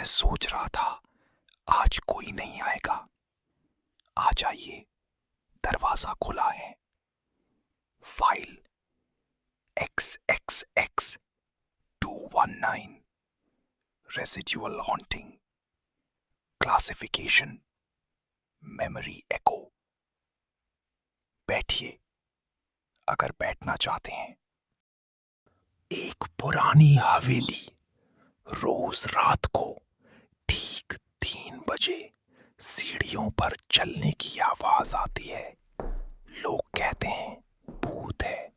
मैं सोच रहा था आज कोई नहीं आएगा। आ जाइए, दरवाजा खुला है। File XXX219 residual haunting, classification memory echo. बैठिए अगर बैठना चाहते हैं। एक पुरानी हवेली। रोज रात को ठीक 3 बजे सीढ़ियों पर चलने की आवाज आती है। लोग कहते हैं भूत है।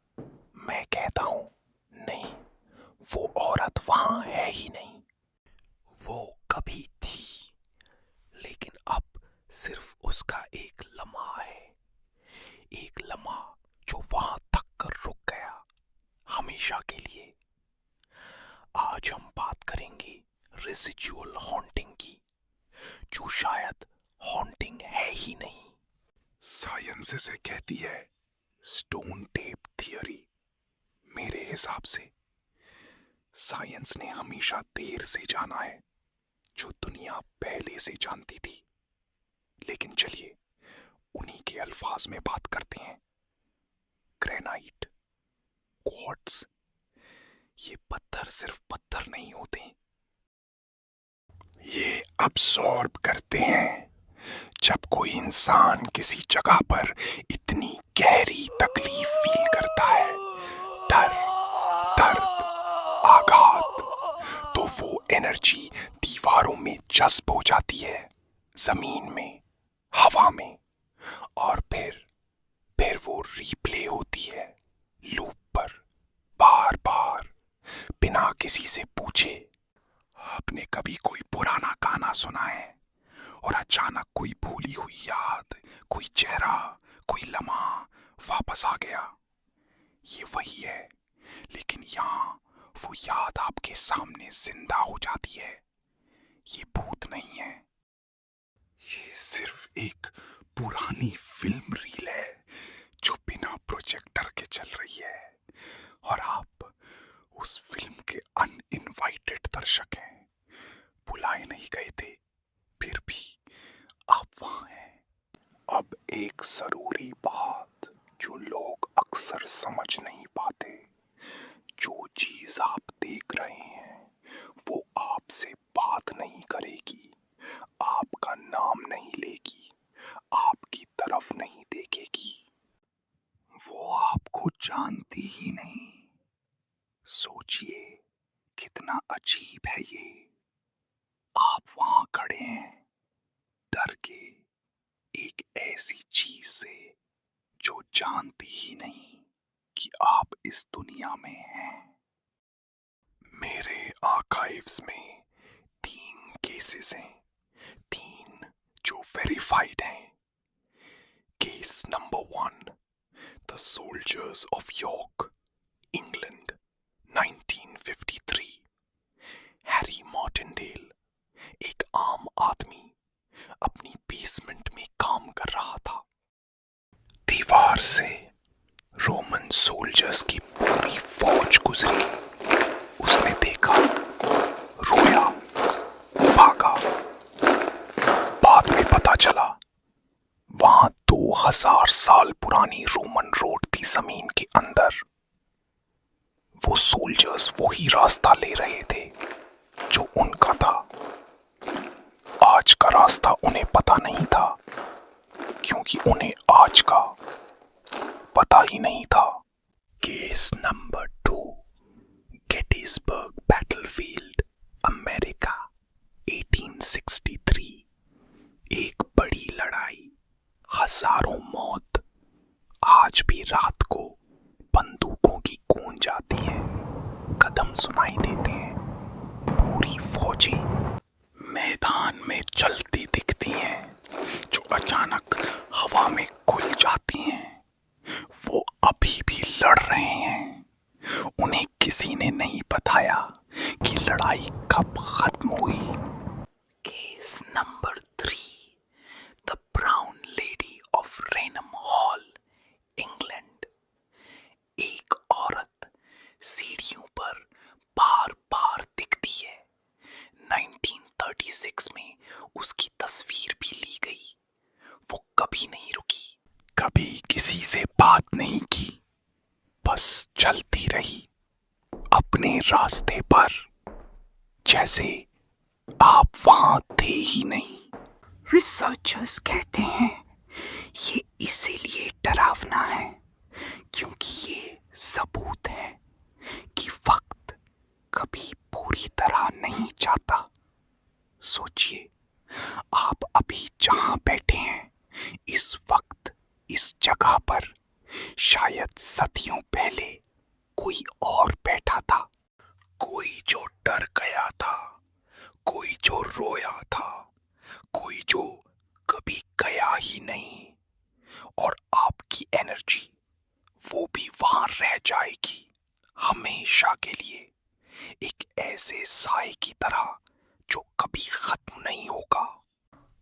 मैं कहता हूं नहीं, वो औरत वहां है ही नहीं। वो कभी थी, लेकिन अब सिर्फ उसका एक लम्हा है। एक लम्हा जो वहां तक कर रुक गया, हमेशा के लिए। आज हम बात करेंगे रेसिड्यूअल हॉन्टिंग की, जो शायद हॉन्टिंग है ही नहीं। साइंस इसे कहती है स्टोन टेप थियरी। मेरे हिसाब से साइंस ने हमेशा देर से जाना है जो दुनिया पहले से जानती थी। लेकिन चलिए उन्हीं के अल्फाज में बात करते हैं। ग्रेनाइट, क्वार्ट्ज, ये पत्थर सिर्फ पत्थर नहीं होते, ये अब्सॉर्ब करते हैं। जब कोई इंसान किसी जगह पर इतनी गहरी तकलीफ फील करता है, डर, दर्द, आघात, तो वो एनर्जी दीवारों में जज्ब हो जाती है, जमीन में, हवा में, और फिर वो रिप्ले होती है लूप पर, बार बार, बिना किसी से पूछे। आपने कभी कोई पुराना गाना सुना है और अचानक कोई भूली हुई याद, कोई चेहरा, कोई लम्हा वापस आ गया? ये वही है, लेकिन यहाँ वो याद आपके सामने जिंदा हो जाती है। ये भूत नहीं है, ये सिर्फ एक पुरानी फिल्म रील है जो बिना प्रोजेक्टर के चल रही है, और आप उस फिल्म के अनइनवाइटेड दर्शक हैं। बुलाए नहीं गए थे, फिर भी आप वहां हैं। अब एक जरूरी बात जो लोग अक्सर समझ नहीं पाते। जो चीज आप देख रहे हैं वो आपसे बात नहीं करेगी, आपका नाम नहीं लेगी, आपकी तरफ नहीं देखेगी। वो आपको जानती ही नहीं। सोचिए कितना अजीब है ये। आप वहां खड़े हैं, डर के, एक ऐसी चीज से जो जानती ही नहीं कि आप इस दुनिया में हैं। मेरे आर्काइव्स में 3 केसेस हैं, 3 जो वेरीफाइड हैं। Case number 1, the soldiers of York, England, 1953। Harry Martindale, एक आम आदमी, अपनी बेसमेंट में काम कर रहा था। दीवार से रोमन सोल्जर्स की पूरी फौज गुजरी। उसने देखा, रोया, भागा। बाद में पता चला वहां 2000 साल पुरानी रोमन रोड थी जमीन के अंदर। वो सोल्जर्स वही रास्ता ले रहे थे जो उनका था। आज का रास्ता उन्हें पता नहीं था, क्योंकि उन्हें आज का पता ही नहीं था। Case number 2, Gettysburg battlefield, America, 1863। एक बड़ी लड़ाई, हजारों मौत। आज भी रात को बंदूकों की गूंज आती है, कदम सुनाई देते हैं। पूरी फौजें मैदान में चलती दिखती हैं, जो अचानक हवा में खुल जाती हैं। वो अभी भी लड़ रहे हैं। उन्हें किसी ने नहीं बताया कि लड़ाई कब खत्म हुई। Case number 3, the brown lady of Raynham Hall, England. एक औरत सीढ़ियों पर बार बार किसी से बात नहीं की, बस चलती रही अपने रास्ते पर, जैसे आप वहां थे ही नहीं। रिसर्चर्स कहते हैं ये इसीलिए डरावना है क्योंकि ये सबूत है कि वक्त कभी पूरी तरह नहीं जाता। सोचिए, आप अभी जहां बैठे हैं इस वक्त इस जगह पर शायद सदियों पहले कोई और बैठा था, कोई जो डर गया था, कोई जो रोया था, कोई जो कभी गया ही नहीं। और आपकी एनर्जी वो भी वहां रह जाएगी हमेशा के लिए, एक ऐसे साए की तरह जो कभी खत्म नहीं होगा।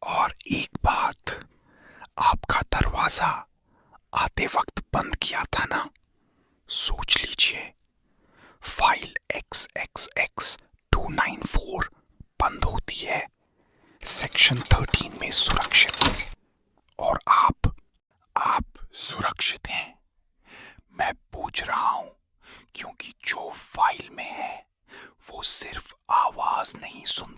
और एक बात, आपका दरवाजा आते वक्त बंद किया था ना, सोच लीजिए फाइल XXX 294 बंद होती है सेक्शन 13 में सुरक्षित। और आप सुरक्षित हैं। मैं पूछ रहा हूं क्योंकि जो फाइल में है वो सिर्फ आवाज नहीं सुन